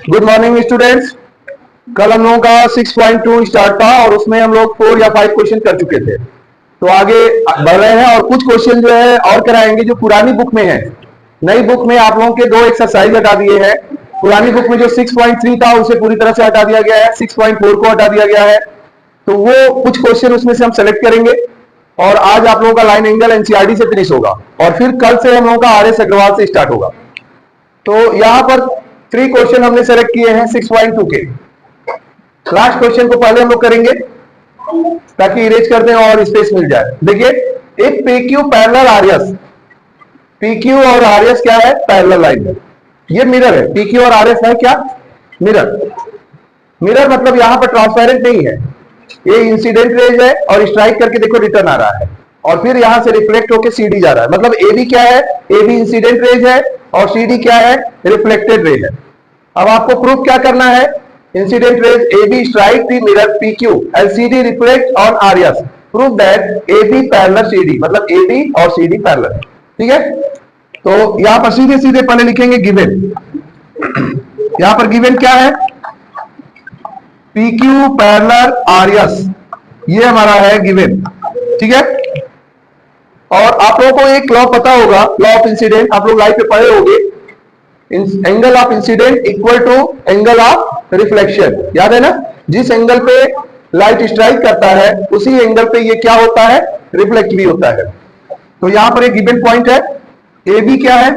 Good morning students. कल हम लोगों का 6.2 स्टार्ट था और उसमें हम लोग 4 या 5 क्वेश्चन कर चुके थे। तो आगे बढ़ रहे हैं और कुछ क्वेश्चन जो है और कराएंगे जो पुरानी बुक में है। नई बुक में आप लोगों के 2 एक्सरसाइज हटा दिए हैं। पुरानी बुक में जो 6.3 था उसे पूरी तरह से हटा दिया गया है, 6.4 को हटा दिया गया है। तो वो कुछ क्वेश्चन उसमें से हम सेलेक्ट करेंगे और आज आप लोगों का लाइन एंगल एनसीईआरटी से फिनिश होगा और फिर कल से हम लोगों का आर.एस. अग्रवाल से स्टार्ट होगा। तो यहां पर 3 क्वेश्चन हमने सेलेक्ट किए हैं 6.2 के। लास्ट क्वेश्चन को पहले हम लोग करेंगे ताकि इरेज कर दें और स्पेस मिल जाए। देखिए, एक पीक्यू पैरेलल आरएस, पीक्यू और आरएस क्या है? पैरेलल लाइन है। ये मिरर है, पीक्यू और आरएस है क्या? मिरर। मिरर मतलब यहां पर ट्रांसपेरेंट नहीं है, ये इंसिडेंट रेज है और स्ट्राइक करके देखो रिटर्न आ रहा है और फिर यहां से रिफ्लेक्ट होकर सीडी जा रहा है। मतलब ए बी क्या है? ए बी इंसिडेंट रेज है और सीडी क्या है? रिफ्लेक्टेड रे है। अब आपको प्रूफ क्या करना है? Incident ray A B strike the mirror P Q and C D reflect on R S. Proof that A B parallel C D, मतलब ए बी और सी डी पैरेलल। ठीक है, तो यहां पर सीधे सीधे पहले लिखेंगे गिवन। यहां पर गिवन क्या है? P Q parallel R S, ये हमारा है गिवन। ठीक है, और आप लोगों को एक लॉ पता होगा, लॉ ऑफ इंसिडेंट, आप लोग लाइफ पे पढ़े होंगे। Angle of incident equal to angle of reflection, याद है ना? जिस एंगल पे लाइट स्ट्राइक करता है उसी एंगल पे ये क्या होता है? रिफ्लेक्ट भी होता है। तो यहां पर एक गिवन पॉइंट है, ए बी क्या है?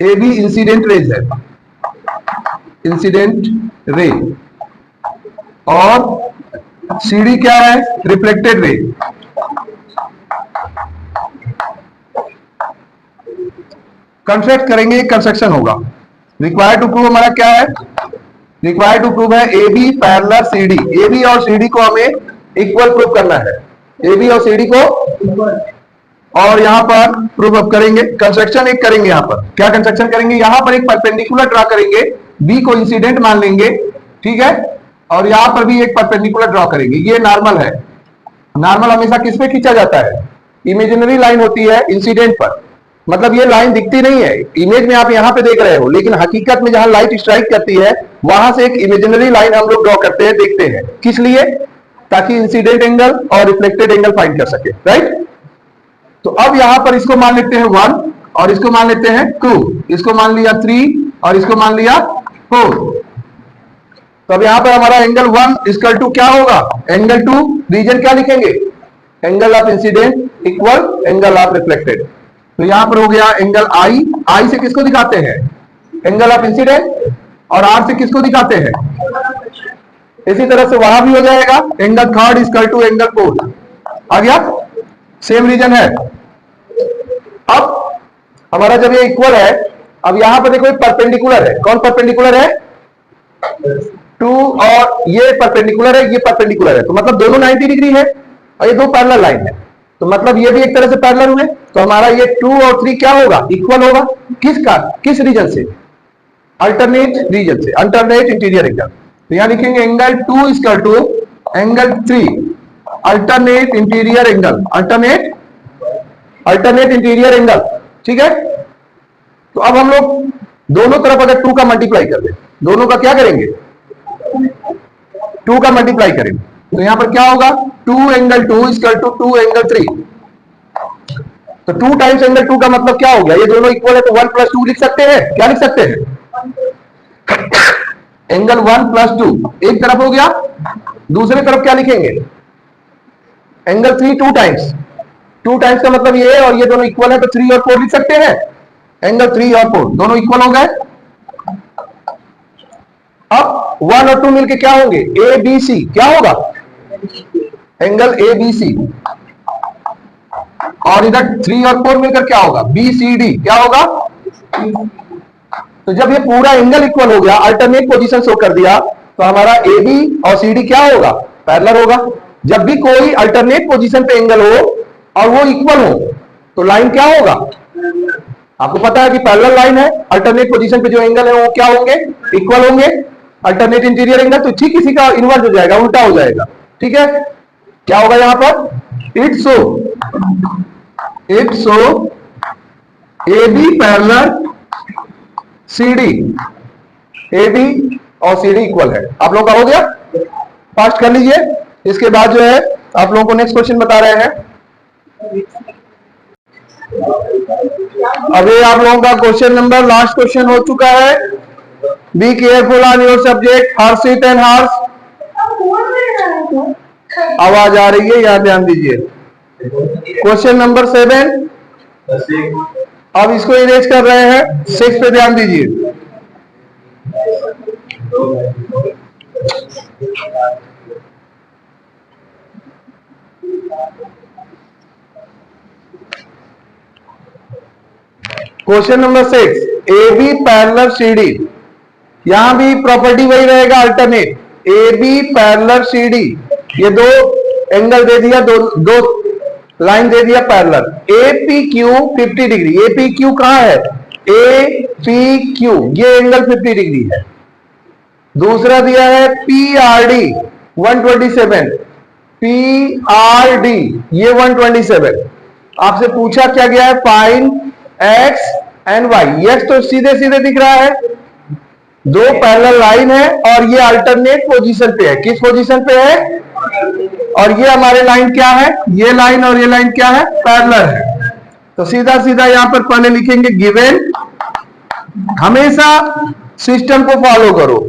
ए बी इंसिडेंट रेज है, इंसिडेंट रे, और सीडी क्या है? Reflected ray. कंस्ट्रक्ट करेंगे, कंस्ट्रक्शन होगा। रिक्वायर्ड टू प्रूव हमारा क्या है? रिक्वायर्ड टू प्रूव है A B parallel C D. A B और सी डी को हमें इक्वल प्रूव करना है, ए बी और सी डी को। और यहां पर प्रूव अप करेंगे, कंस्ट्रक्शन एक करेंगे। यहां पर क्या कंस्ट्रक्शन करेंगे? यहां पर एक परपेंडिकुलर ड्रॉ करेंगे, बी को इंसिडेंट मान लेंगे, ठीक है, और यहां पर भी एक परपेंडिकुलर ड्रॉ करेंगे। ये नॉर्मल है। नॉर्मल हमेशा किस पे खींचा जाता है? इमेजिनरी लाइन होती है इंसिडेंट पर, मतलब ये लाइन दिखती नहीं है, इमेज में आप यहां पे देख रहे हो, लेकिन हकीकत में जहां लाइट स्ट्राइक करती है वहां से एक इमेजिनरी लाइन हम लोग ड्रॉ करते हैं, देखते हैं। किस लिए? ताकि इंसिडेंट एंगल और रिफ्लेक्टेड एंगल फाइंड कर सके, राइट? तो अब यहां पर इसको मान लेते हैं 1 और इसको मान लेते हैं 2, इसको मान लिया 3 और इसको मान लिया 4। तो अब यहां पर हमारा एंगल 1 इक्वल टू क्या होगा? एंगल 2 रीजन क्या लिखेंगे? Angle of incident equal angle of reflected. तो यहां पर हो गया एंगल आई। आई से किसको दिखाते हैं? Angle of incident. और आर से किसको दिखाते हैं? इसी तरह से वहां भी हो जाएगा, angle third equal to angle fourth. आ गया? सेम रीजन है। अब हमारा जब ये इक्वल है, अब यहां पर देखो परपेंडिकुलर है। कौन परपेंडिकुलर है? 2 और ये परपेंडिकुलर है, ये परपेंडिकुलर है, तो मतलब दोनों 90 डिग्री है और ये दो पैरेलल लाइन है, तो मतलब ये भी एक तरह से पैरेलल हुए। तो हमारा ये 2 और 3 क्या होगा? इक्वल होगा। किसका? किस रीजन से? अल्टरनेट रीजन से, अल्टरनेट इंटीरियर एंगल। तो यहां लिखेंगे angle 2 equal to angle 3 alternate interior angle, alternate interior angle. ठीक है, तो अब हम लोग दोनों तरफ अगर 2 का मल्टीप्लाई कर दें, दोनों का क्या करेंगे? 2 का मल्टीप्लाई करेंगे, तो यहां पर क्या होगा? 2 एंगल 2 इक्वल टू 2 एंगल 3। तो 2 टाइम्स एंगल 2 का मतलब क्या हो गया? ये दोनों इक्वल है तो 1 + 2 लिख सकते हैं। क्या लिख सकते हैं? एंगल 1 + 2 एक तरफ हो गया, दूसरी तरफ क्या लिखेंगे? Angle 3 2 times. 2 टाइम्स का मतलब ये है, और ये दोनों इक्वल है तो 3 और 4 लिख सकते हैं। एंगल 3 और 4 दोनों इक्वल हो गए। अब 1 और 2 मिलके क्या होंगे? A B C. क्या होगा? Angle A B C. और इधर 3 और 4 मिलकर क्या होगा? B C D. क्या होगा? तो जब ये पूरा एंगल इक्वल हो गया, अल्टरनेट पोजीशन शो कर दिया, तो हमारा ए बी और सी डी क्या होगा? पैरेलल होगा। जब भी कोई अल्टरनेट पोजीशन पे एंगल हो और वो इक्वल हो तो लाइन क्या होगा? आपको पता है कि पैरेलल लाइन है, अल्टरनेट पोजीशन पे जो एंगल है वो क्या होंगे? इक्वल होंगे। अल्टरनेट इंटीरियर एंगल तो ठीक इसी का इनवर्स हो जाएगा, उल्टा हो जाएगा। ठीक है, क्या होगा यहां पर? It's so A B parallel C D, A B और सी डी इक्वल है। आप लोगों का हो गया, फास्ट कर लीजिए। इसके बाद जो है आप लोगों को नेक्स्ट क्वेश्चन बता रहे हैं। अभी आप लोगों का क्वेश्चन नंबर लास्ट क्वेश्चन हो चुका है। Be careful on your subject, Harshit and Harsh. आवाज आ रही है, यहां ध्यान दीजिए। क्वेश्चन नंबर 7, अब इसको इरेज कर रहे हैं। 6 पे ध्यान दीजिए। Question number 6, A B parallel C D. यहां भी प्रॉपर्टी वही रहेगा, alternate. A B parallel C D, ये दो एंगल दे दिया, दो लाइन दे दिया parallel. A P Q 50 degree. A P Q कहां है? ए पी क्यू, ये एंगल 50 डिग्री है। दूसरा दिया है P R D 127, P R D ये 127। आपसे पूछा क्या गया है? Find x and Y. X तो सीधे सीधे दिख रहा है, दो पैरेलल लाइन है और ये अल्टरनेट पोजीशन पे है। किस पोजीशन पे है? और ये हमारे लाइन क्या है? ये लाइन और ये लाइन क्या है? पैरेलल है। तो सीधा सीधा यहां पर पहले लिखेंगे गिवन। हमेशा सिस्टम को फॉलो करो।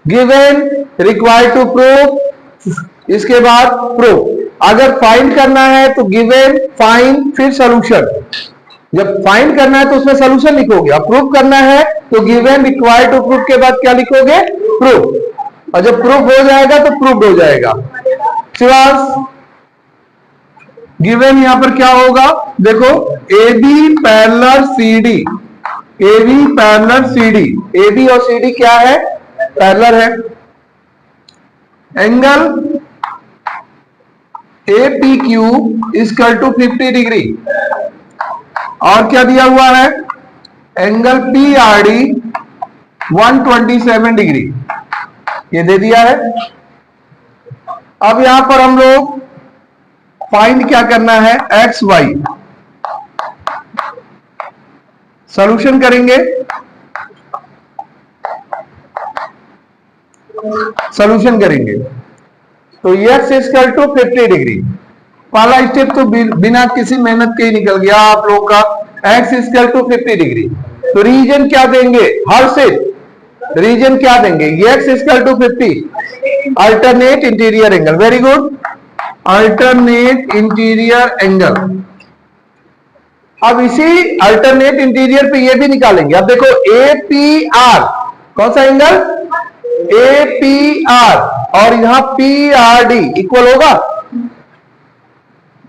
गिवन, रिक्वायर्ड टू प्रूव, इसके बाद प्रूव। अगर फाइंड करना है तो गिवन, फाइंड, फिर सॉल्यूशन। जब फाइंड करना है तो उसमें सॉल्यूशन लिखोगे, और प्रूव करना है तो गिवन, रिक्वायर्ड टू प्रूव के बाद क्या लिखोगे? प्रूफ। और जब प्रूफ हो जाएगा तो प्रूव्ड हो जाएगा। शिवांश, गिवन यहां पर क्या होगा? देखो, A B parallel C D, A B parallel C D. A B और सी डी क्या है? पैरेलल है। Angle A P Q equal to 50 degree. और क्या दिया हुआ है? Angle P R D 127 degree, ये दे दिया है। अब यहां पर हम लोग फाइंड क्या करना है? X Y. सॉल्यूशन करेंगे। सॉल्यूशन करेंगे तो x इक्वल टू 50 डिग्री। पहला स्टेप तो बिना किसी मेहनत के ही निकल गया आप लोग का। x इक्वल टू 50 डिग्री, तो रीजन क्या देंगे? हर से रीजन क्या देंगे? x equal to 50, alternate interior angle. Very good, alternate interior angle. अब इसी अल्टरनेट इंटीरियर पे ये भी निकालेंगे। अब देखो, ए पी आर, कौन सा एंगल? ए पी आर, और यहां पी आर डी इक्वल होगा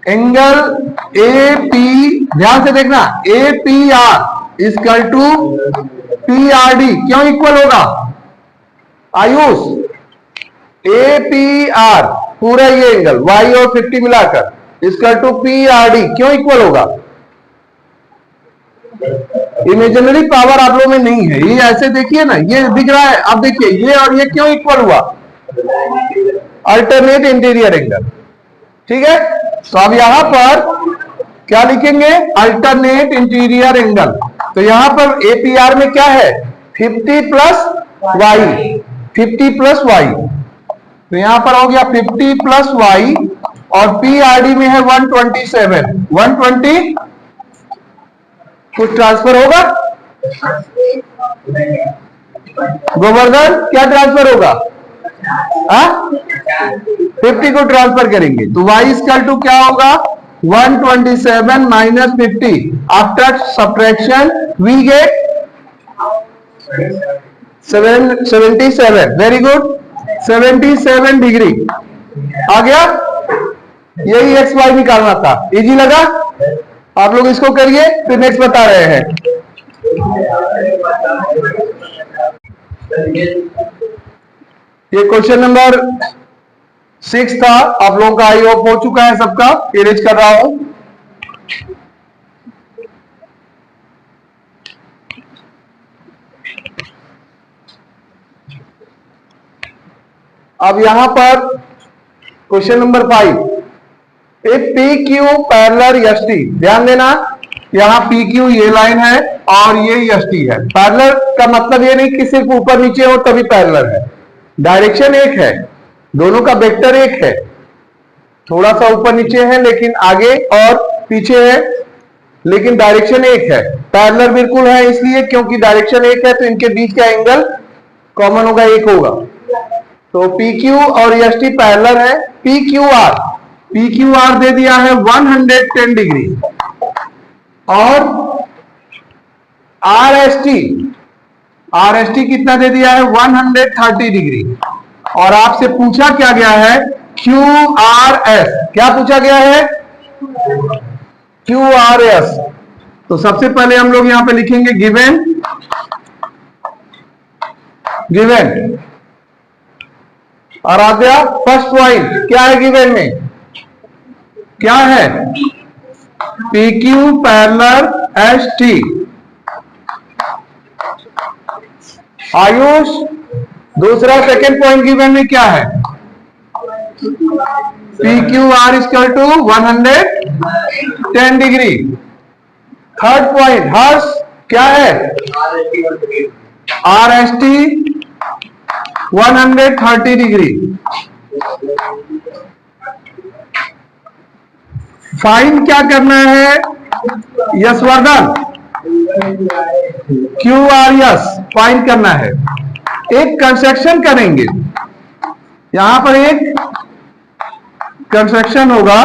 एंगल ए पी, ध्यान से देखना, A P R equal to P R D. क्यों इक्वल होगा आयुष? ए पी आर पूरा ये एंगल वाई और 50 मिलाकर equal to P R D, क्यों इक्वल होगा? इमेजिनरी पावर आप लोगों में नहीं है, ये ऐसे देखिए ना, ये दिख रहा है। अब देखिए ये और ये क्यों इक्वल हुआ? Alternate interior angle. ठीक है, तो अब यहां पर क्या लिखेंगे? Alternate interior angle. तो यहां पर एपीआर में क्या है? 50 प्लस वाई, 50 प्लस वाई। तो यहां पर हो गया 50 प्लस वाई, और पीआरडी में है 127। 120 कुछ ट्रांसफर होगा? गोवर्धन, क्या ट्रांसफर होगा? 50 को ट्रांसफर करेंगे तो y इक्वल टू क्या होगा? 127 minus 50। After subtraction we get 77। Very good, 77 degree आ गया। यही एक्स वाई निकालना था। इजी लगा? आप लोग इसको करिए, फिर नेक्स्ट बता रहे हैं। ये क्वेश्चन नंबर 6 था, आप लोगों का आई होप हो चुका है सबका। इरेज कर रहा हूं। अब यहां पर क्वेश्चन नंबर 5, ए P Q parallel S T. ध्यान देना, यहाँ पी क्यू ये लाइन है और ये एस टी है। पैरेलल का मतलब ये नहीं कि सिर्फ ऊपर नीचे हो तभी पैरेलल है, डायरेक्शन एक है, दोनों का वेक्टर एक है, थोड़ा सा ऊपर नीचे है लेकिन आगे और पीछे है, लेकिन डायरेक्शन एक है। पैरेलल बिल्कुल है इसलिए क्योंकि डायरेक्शन एक है तो इनके बीच का एंगल कॉमन होगा, एक होगा। तो पी क्यू और एस टी पैरेलल है। पी क्यू आर दे दिया है 110 डिग्री और आर एस टी कितना दे दिया है 130 डिग्री। और आपसे पूछा क्या गया है क्यू आर एस, क्या पूछा गया है क्यू आर एस। तो सबसे पहले हम लोग यहां पे लिखेंगे गिवन आराध्या फर्स्ट पॉइंट क्या है गिवन में, क्या है P Q parallel S T. Ayush दूसरा सेकेंड पॉइंट गिवन में क्या है P Q R equal to 110 degree. Third point Harsh क्या है R S T 130 degree. Find क्या करना है Yashvardhan Q R S find करना है। एक कंस्ट्रक्शन करेंगे, यहां पर एक कंस्ट्रक्शन होगा,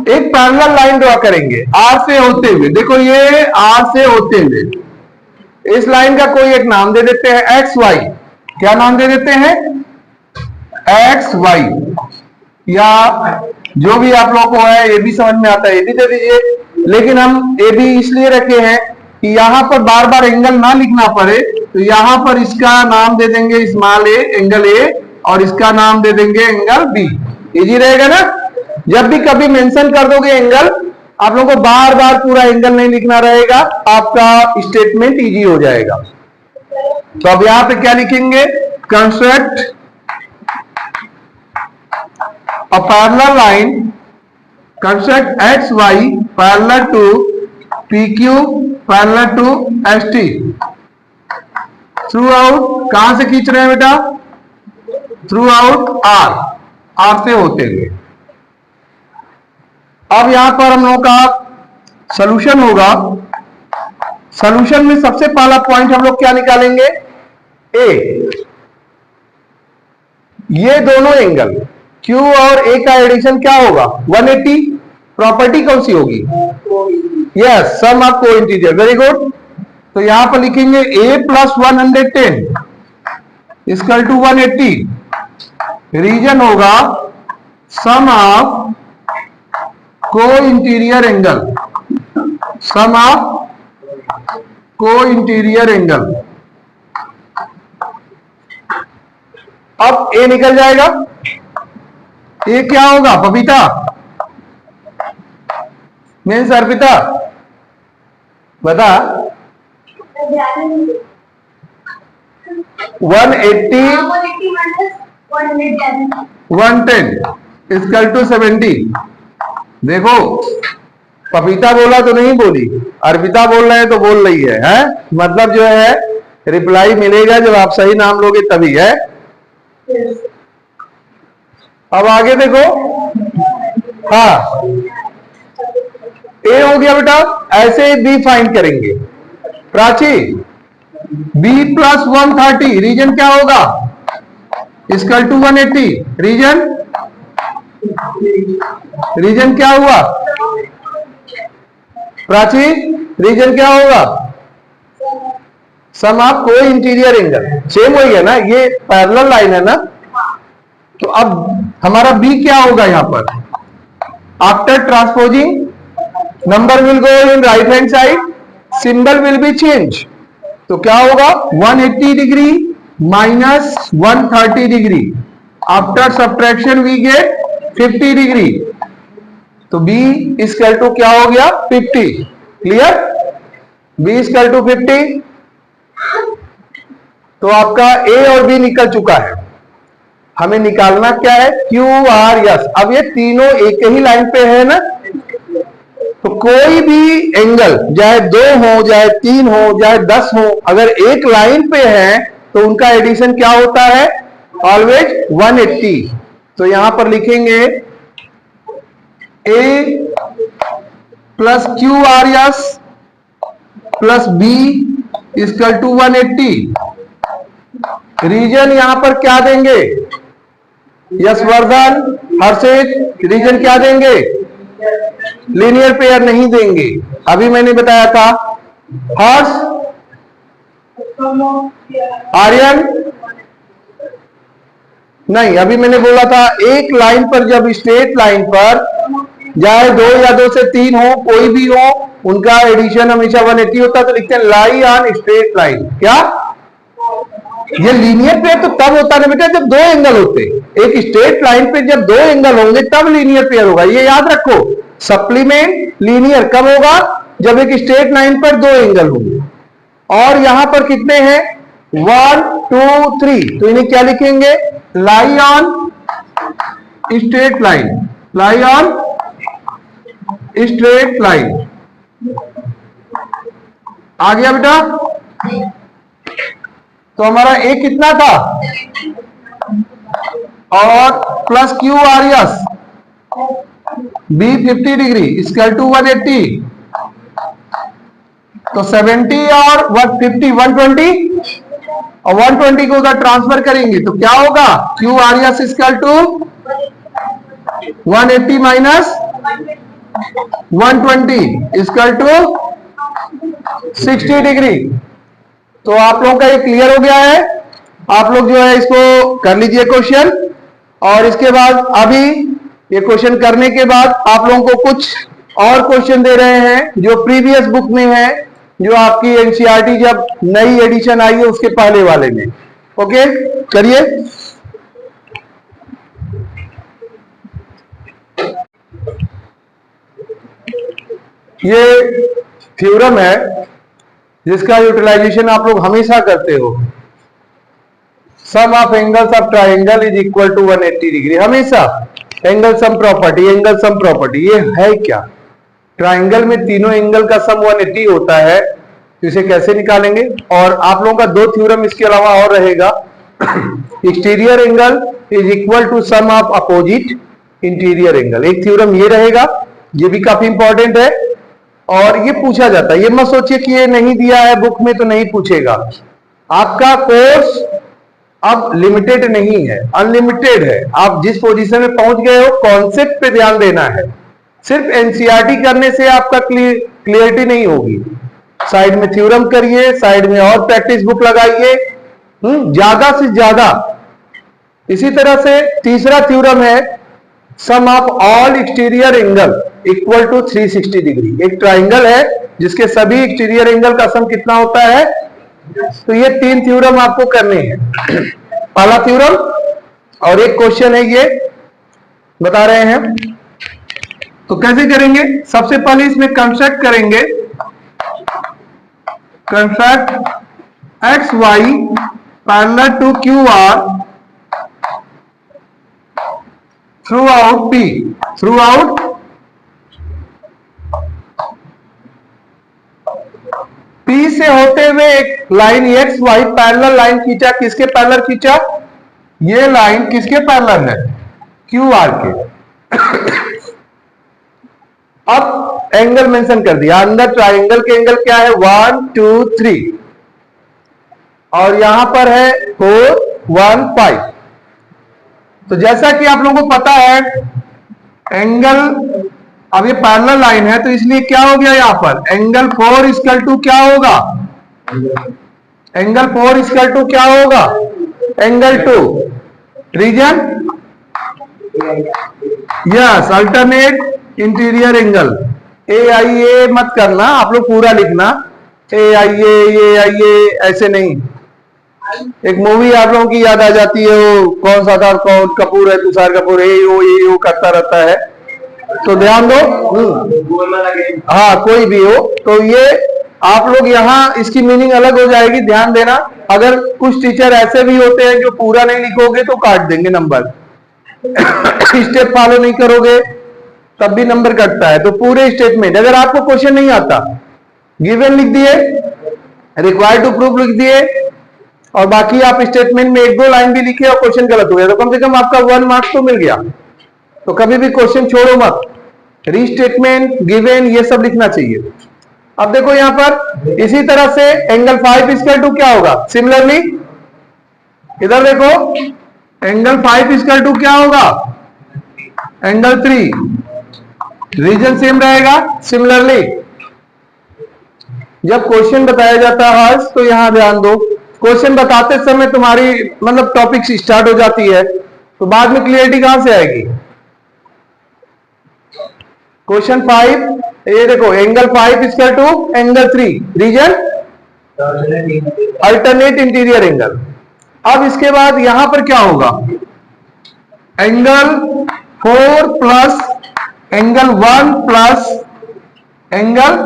एक पैरेलल लाइन ड्रॉ करेंगे आर से होते हुए। देखो ये आर से होते हुए, इस लाइन का कोई एक नाम दे देते हैं एक्स वाई। क्या नाम दे देते हैं एक्स वाई, या जो भी आप लोग को है ये भी समझ में आता है ये भी दे दीजिए। लेकिन हम ए बी इसलिए रखे हैं कि यहां पर बार बार एंगल ना लिखना पड़े, तो यहां पर इसका नाम दे देंगे स्मॉल ए एंगल ए और इसका नाम दे देंगे एंगल बी। इजी रहेगा ना, जब भी कभी मेंशन कर दोगे एंगल, आप लोगों को बार बार पूरा एंगल नहीं लिखना रहेगा, आपका स्टेटमेंट इजी हो जाएगा। तो अब यहां पे क्या लिखेंगे construct a parallel line, construct X Y parallel to P Q parallel to S T throughout. कहां से खींच रहे हैं बेटा थ्रू आउट आर से होते हुए। अब यहां पर हम लोगों का सॉल्यूशन होगा। सॉल्यूशन में सबसे पहला पॉइंट हम लोग क्या निकालेंगे ए, ये दोनों एंगल Q और A का एडिशन क्या होगा 180। प्रॉपर्टी कौन सी होगी yes sum of cointerior, very good. तो यहां पर लिखेंगे A plus 110 equal to 180, reason होगा sum of co interior angle, sum of co interior angle. अब ए निकल जाएगा, ए क्या होगा बबीता मीन्स अर्पिता बता 180 110 इक्वल टू 70। देखो पपीता बोला तो नहीं बोली, अर्पिता बोल रहे हैं तो बोल रही है? मतलब जो है रिप्लाई मिलेगा जब आप सही नाम लोगे तभी है। अब आगे देखो, हाँ ए हो गया बेटा, ऐसे बी फाइंड करेंगे। प्राची बी प्लस 130 रीजन क्या होगा इक्वल टू 180, रीजन क्या हुआ प्राची, रीजन क्या होगा sum of co interior angle. Same हो गया ना, ये पैरेलल लाइन है ना। तो अब हमारा बी क्या होगा यहां पर, after transposing number will go in right hand side, symbol will be change. तो क्या होगा 180 degree minus 130 degree, after subtraction we get 50 degree. तो B इक्वल टू क्या हो गया 50। Clear, B equal to 50। तो आपका A और B निकल चुका है। हमें निकालना क्या है Q R S। अब ये तीनों एक ही लाइन पे है ना, तो कोई भी एंगल चाहे 2 हो, चाहे 3 हो, चाहे 10 हो, अगर एक लाइन पे है तो उनका एडिशन क्या होता है? ऑलवेज 180। तो यहां पर लिखेंगे A plus Q R S plus B equal to 180। Reason यहां पर क्या देंगे? यशवर्धन, हर्षित, रीजन क्या देंगे? लीनियर पेयर नहीं देंगे। अभी मैंने बताया था। हर्ष, आर्यन, नहीं, अभी मैंने बोला था एक लाइन पर, जब स्ट्रेट लाइन पर चाहे 2 या 2 से 3 हो, कोई भी हो, उनका एडिशन हमेशा 180 होता है। तो लिखते हैं लाई ऑन स्ट्रेट लाइन। क्या ये लीनियर पेयर तो तब होता है बेटा जब 2 एंगल होते। एक स्ट्रेट लाइन पे जब 2 एंगल होंगे तब लीनियर पेयर होगा, ये याद रखो। सप्लीमेंट लीनियर कब होगा? जब एक स्ट्रेट लाइन पर 2 एंगल होंगे। और यहां पर कितने हैं? 1 2 3। तो इन्हें क्या लिखेंगे? Lie on straight line, lie on straight line. आ गया बेटा? तो हमारा ए कितना था? और plus Q R S B 50 degree equal to 180। तो 70 और 150 120, और 120 को उधर ट्रांसफर करेंगे तो क्या होगा? Q R S equal to 180 minus 120 equal to 60 degree. तो आप लोगों का ये क्लियर हो गया है। आप लोग जो है इसको कर लीजिए क्वेश्चन, और इसके बाद अभी ये क्वेश्चन करने के बाद आप लोगों को कुछ और क्वेश्चन दे रहे हैं जो प्रीवियस बुक में है, जो आपकी एनसीईआरटी जब नई एडिशन आई है उसके पहले वाले में। ओके, करिए। ये थ्योरम है जिसका यूटिलाइजेशन आप लोग हमेशा करते हो। Sum of angles of triangle is equal to 180 degree. हमेशा angle sum property, angle sum property, ये है क्या? ट्राइंगल में तीनों एंगल का सम 180 होता है, तो इसे कैसे निकालेंगे? और आप लोगों का 2 थ्योरम इसके अलावा और रहेगा। Exterior angle is equal to sum of opposite interior angle, एक थ्योरम ये रहेगा, ये भी काफी इंपॉर्टेंट है। और ये पूछा जाता है, ये मत सोचिए कि ये नहीं दिया है बुक में तो नहीं पूछेगा। आपका कोर्स अब लिमिटेड नहीं है, अनलिमिटेड है। आप जिस पोजीशन में पहुंच गए हो, कॉन्सेप्ट पे ध्यान देना है। सिर्फ एनसीईआरटी करने से आपका क्लियरिटी नहीं होगी। साइड में थ्योरम करिए, साइड में और प्रैक्टिस बुक लगाइए, ज्यादा से ज्यादा। इसी तरह से तीसरा थ्योरम है sum of all exterior angle equal to 360 degree. एक ट्राइंगल है जिसके सभी एक्सटीरियर एंगल का सम कितना होता है? तो ये 3 थ्योरम आपको करने हैं। पहला थ्योरम, और एक क्वेश्चन है ये बता रहे हैं। तो कैसे करेंगे? सबसे पहले इसमें कंस्ट्रक्ट करेंगे, construct X Y parallel to Q R throughout P, throughout P से होते हुए एक line X Y parallel line खींचा। किसके पैरेलल खींचा? ये लाइन किसके पैरेलल है? क्यू आर के। अब एंगल मेंशन कर दिया। अंदर ट्राइंगल के एंगल क्या है? 1 2 3, और यहां पर है 4 1 5। तो जैसा कि आप लोगों को पता है, एंगल, अब ये पैरेलल लाइन है तो इसलिए क्या हो गया यहां पर? एंगल 4 इक्वल टू क्या होगा? एंगल 4 इक्वल टू क्या होगा? Angle 2। Reason? Yes, alternate interior angle. ए आई ए मत करना, आप लोग पूरा लिखना। ए आई ए ऐसे नहीं। एक मूवी आप लोगों की याद आ जाती है, वो कौन सा था? कौन कपूर है, तुषार कपूर, ए ओ करता रहता है। तो ध्यान दो। हाँ, कोई भी हो। तो ये आप लोग यहाँ इसकी मीनिंग अलग हो जाएगी, ध्यान देना। अगर कुछ टीचर ऐसे भी होते हैं जो पूरा नहीं लिखोगे तो काट देंगे नंबर। स्टेप फॉलो नहीं करोगे तब भी नंबर कटता है। तो पूरे स्टेटमेंट, अगर आपको क्वेश्चन नहीं आता, गिवन लिख दिए, रिक्वायर्ड टू प्रूफ लिख दिए, और बाकी आप स्टेटमेंट में 1-2 लाइन भी लिखे और क्वेश्चन गलत हो गया, तो कम से कम आपका 1 मार्क्स तो मिल गया। तो कभी भी क्वेश्चन छोड़ो मत, रीस्टेटमेंट, गिवन, ये सब लिखना चाहिए। अब देखो यहां पर इसी तरह से एंगल 5 इक्वल टू क्या होगा, सिमिलरली इधर देखो, एंगल 5 इक्वल टू क्या होगा, एंगल 3, रीजन सेम रहेगा। सिमिलरली जब क्वेश्चन बताया जाता है तो यहां ध्यान दो, क्वेश्चन बताते समय तुम्हारी मतलब टॉपिक स्टार्ट हो जाती है, तो बाद में क्लियरिटी कहां से आएगी। क्वेश्चन 5, ये देखो, angle 5 equal to angle 3, reason alternate interior angle. अब इसके बाद यहां पर क्या होगा, angle 4 plus angle 1 plus angle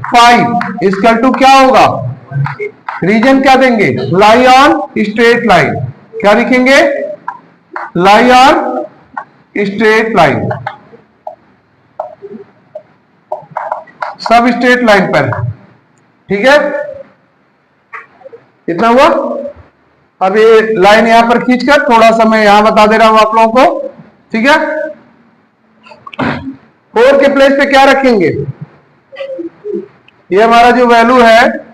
5 equal to क्या होगा, रीजन क्या देंगे, लाई ऑन स्ट्रेट लाइन। क्या लिखेंगे, लाई ऑन स्ट्रेट लाइन, सब स्ट्रेट लाइन पर, ठीक है। इतना हुआ। अब ये लाइन यहां पर खींचकर थोड़ा सा मैं यहां बता दे रहा हूं आप लोगों को, ठीक है। 4 के प्लेस पे क्या रखेंगे, ये हमारा जो वैल्यू है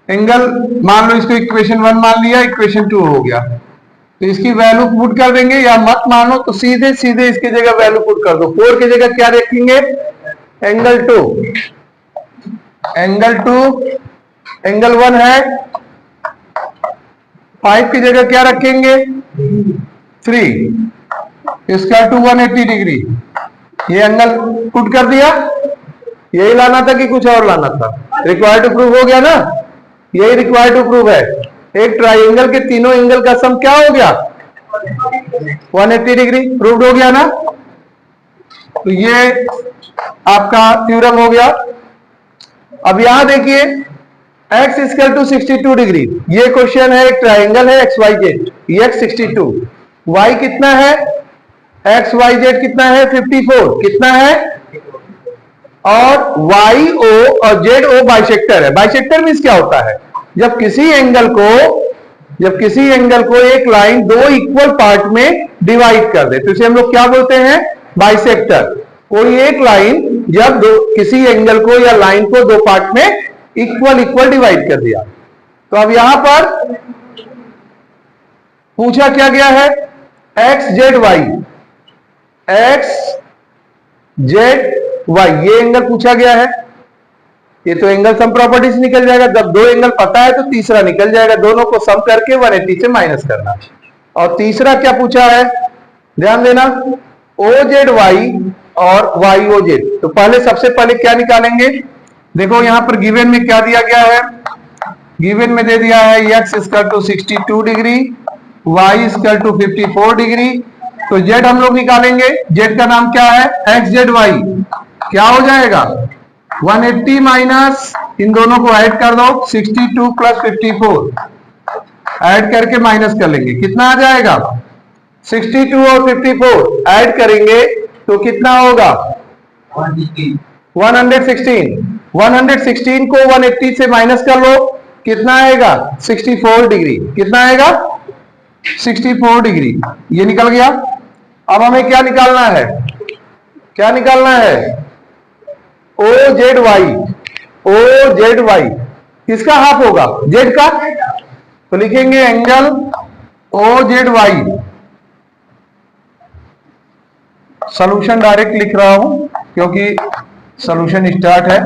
एंगल, मान लो इसको इक्वेशन 1 मान लिया, इक्वेशन 2 हो गया, तो इसकी वैल्यू पुट कर देंगे, या मत मानो तो सीधे सीधे इसकी जगह वैल्यू पुट कर दो। 4 की जगह क्या रखेंगे, एंगल 2, एंगल 2, एंगल 1 है, 5 की जगह क्या रखेंगे, 3, इसका 180 डिग्री, ये एंगल पुट कर दिया। यही लाना था कि कुछ और लाना था, रिक्वायर्ड टू प्रूव हो गया ना, यही रिक्वायर्ड टू प्रूव है। एक ट्राइंगल के तीनों एंगल का सम क्या हो गया, 180 डिग्री, प्रूव्ड हो गया ना। तो ये आपका थ्योरम हो गया। अब यहां देखिए, x इक्वल टू 62 डिग्री, ये क्वेश्चन है, एक ट्राइंगल है X Y Z, x 62, y कितना है, एक्स वाई जेड कितना है, 54 कितना है, और वाई ओ और जेड ओ बाइसेक्टर है। बाइसेक्टर मींस क्या होता है, जब किसी एंगल को एक लाइन 2 इक्वल पार्ट में डिवाइड कर दे, तो इसे हम लोग क्या बोलते हैं, बाइसेक्टर। कोई एक लाइन जब किसी एंगल को या लाइन को 2 पार्ट में इक्वल डिवाइड कर दिया। तो अब यहां पर पूछा क्या गया है, X Z Y, X Z Y, ये एंगल पूछा गया है। ये तो एंगल सम प्रॉपर्टी से निकल जाएगा, जब 2 एंगल पता है तो तीसरा निकल जाएगा, दोनों को सम करके 180 से माइनस करना। और तीसरा क्या पूछा है, ध्यान देना, ओ जेड वाई और वाई ओ जेड। तो पहले सबसे पहले क्या निकालेंगे, देखो यहां पर गिवन में क्या दिया गया है, गिवन में दे दिया है x equal to 62 degree, y equal to 54 degree. तो z हम लोग निकालेंगे, z का नाम क्या है, एक्स जेड वाई, क्या हो जाएगा 180 माइनस, इन दोनों को ऐड कर दो, 62 प्लस 54, ऐड करके माइनस कर लेंगे, कितना आ जाएगा, 62 और 54 ऐड करेंगे तो कितना होगा, 116। 116 को 180 से माइनस कर लो, कितना आएगा, 64 डिग्री, कितना आएगा, 64 डिग्री, ये निकल गया। अब हमें क्या निकालना है, क्या निकालना है, O Z Y, O Z Y किसका हाफ होगा, जेड का, तो लिखेंगे angle O Z Y, solution direct लिख रहा हूं क्योंकि सॉल्यूशन स्टार्ट है।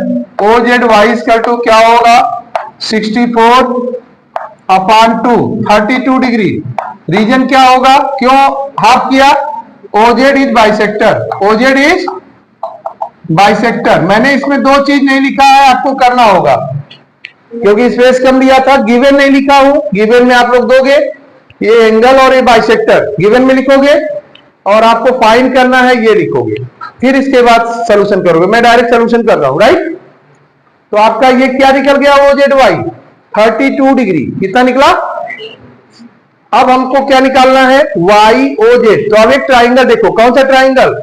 O Z Y equal to क्या होगा, 64/2, 32 डिग्री। रीजन क्या होगा, क्यों हाफ किया, OZ is bisector, OZ is bisector. मैंने इसमें 2 चीज नहीं लिखा है, आपको करना होगा क्योंकि स्पेस कम दिया था, गिवन नहीं लिखा हूं, गिवन में आप लोग दोगे ये एंगल और ये बाइसेक्टर गिवन में लिखोगे, और आपको फाइंड करना है ये लिखोगे, फिर इसके बाद सॉल्यूशन करोगे। मैं डायरेक्ट सॉल्यूशन कर रहा हूं, राइट। तो आपका ये क्या निकल गया, ओ जेड वाई 32 डिग्री, कितना निकला। अब हमको क्या निकालना है, वाई ओ जेड। तो अब एक ट्राइंगल देखो, कौन सा ट्राइंगल,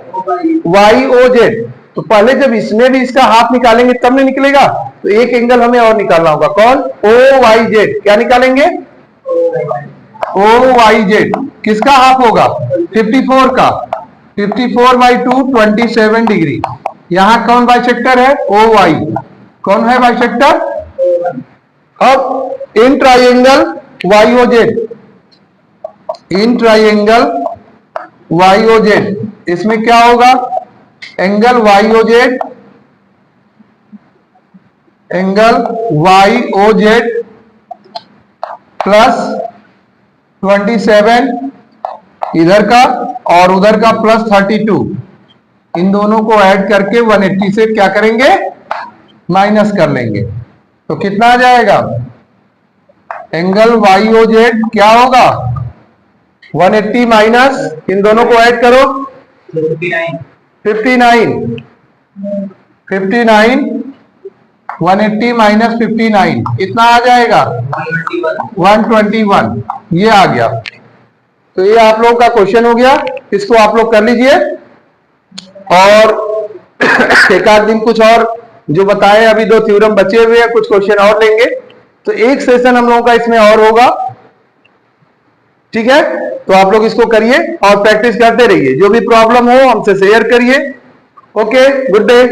वाई ओ जेड। तो पहले जब इसमें भी इसका हाफ निकालेंगे तब नहीं निकलेगा, तो एक एंगल हमें और निकालना होगा, कौन? O Y Z. क्या निकालेंगे? O Y Z. किसका हाफ होगा? 54 का। 54/2 27 डिग्री। यहां कौन बाइसेक्टर है? O Y. कौन है बाइसेक्टर? अब in triangle Y O Z, in triangle Y O Z, इसमें क्या होगा? Angle Y O Z, angle Y O Z plus 27 इधर का और उधर का प्लस 32, इन दोनों को ऐड करके 180 से क्या करेंगे? माइनस कर लेंगे। तो कितना आ जाएगा? एंगल वाई ओ जेड क्या होगा? 180 माइनस, इन दोनों को ऐड करो, 59। 180 माइनस 59 कितना आ जाएगा? 121। ये आ गया। तो ये आप लोगों का क्वेश्चन हो गया, इसको आप लोग कर लीजिए। और एक आध दिन कुछ और जो बताए, अभी 2 थ्योरम बचे हुए हैं, कुछ क्वेश्चन और लेंगे। तो एक सेशन हम लोगों का इसमें और होगा, ठीक है? तो आप लोग इसको करिए और प्रैक्टिस करते रहिए। जो भी प्रॉब्लम हो हमसे शेयर करिए। Okay, good day.